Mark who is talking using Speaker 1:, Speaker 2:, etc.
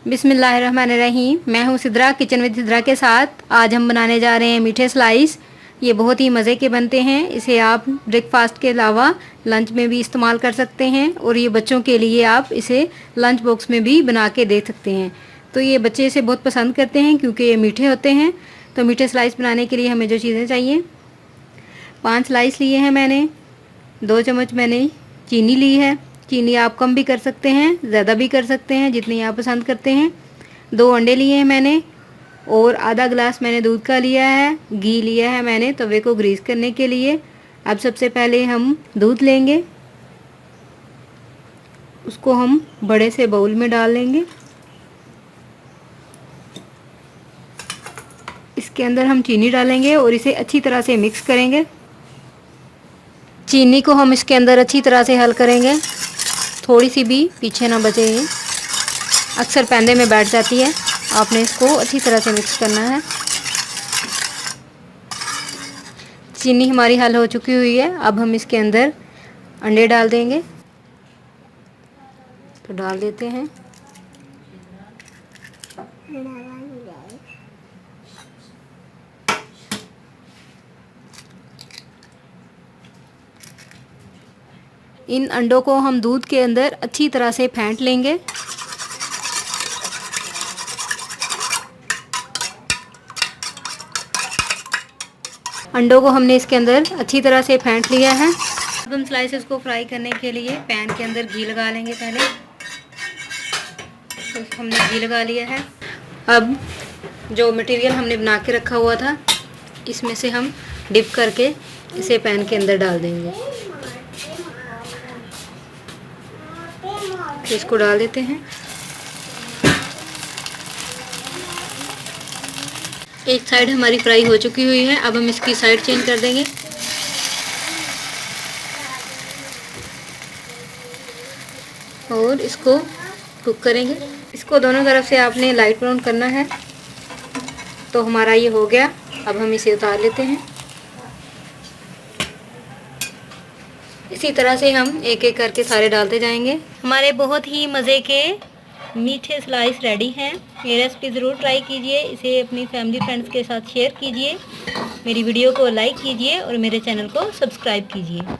Speaker 1: बिस्मिल्लाहिर्रहमानिर्रहीम। मैं हूँ सिद्रा, किचन विद सिद्रा के साथ। आज हम बनाने जा रहे हैं मीठे स्लाइस। ये बहुत ही मज़े के बनते हैं। इसे आप ब्रेकफास्ट के अलावा लंच में भी इस्तेमाल कर सकते हैं और ये बच्चों के लिए आप इसे लंच बॉक्स में भी बना के दे सकते हैं। तो ये बच्चे इसे बहुत पसंद करते हैं क्योंकि ये मीठे होते हैं। तो मीठे स्लाइस बनाने के लिए हमें जो चीज़ें चाहिए, 5 स्लाइस लिए हैं मैंने। 2 चम्मच मैंने चीनी ली है। चीनी आप कम भी कर सकते हैं, ज़्यादा भी कर सकते हैं, जितनी आप पसंद करते हैं। 2 अंडे लिए हैं मैंने और आधा गिलास मैंने दूध का लिया है। घी लिया है मैंने तवे को ग्रीस करने के लिए। अब सबसे पहले हम दूध लेंगे, उसको हम बड़े से बाउल में डाल लेंगे। इसके अंदर हम चीनी डालेंगे और इसे अच्छी तरह से मिक्स करेंगे। चीनी को हम इसके अंदर अच्छी तरह से हल करेंगे, थोड़ी सी भी पीछे ना बचे। ये अक्सर पैंदे में बैठ जाती है। आपने इसको अच्छी तरह से मिक्स करना है। चीनी हमारी हल हो चुकी हुई है। अब हम इसके अंदर अंडे डाल देंगे। तो डाल देते हैं। इन अंडों को हम दूध के अंदर अच्छी तरह से फेंट लेंगे। अंडों को हमने इसके अंदर अच्छी तरह से फेंट लिया है। अब हम स्लाइसेस को फ्राई करने के लिए पैन के अंदर घी लगा लेंगे। पहले तो हमने घी लगा लिया है। अब जो मटेरियल हमने बना के रखा हुआ था, इसमें से हम डिप करके इसे पैन के अंदर डाल देंगे। तो इसको डाल देते हैं। एक साइड हमारी फ्राई हो चुकी हुई है। अब हम इसकी साइड चेंज कर देंगे और इसको कुक करेंगे। इसको दोनों तरफ से आपने लाइट ब्राउन करना है। तो हमारा ये हो गया। अब हम इसे उतार लेते हैं। इसी तरह से हम एक एक करके सारे डालते जाएंगे। हमारे बहुत ही मज़े के मीठे स्लाइस रेडी हैं। ये रेसिपी ज़रूर ट्राई कीजिए। इसे अपनी फैमिली फ्रेंड्स के साथ शेयर कीजिए। मेरी वीडियो को लाइक कीजिए और मेरे चैनल को सब्सक्राइब कीजिए।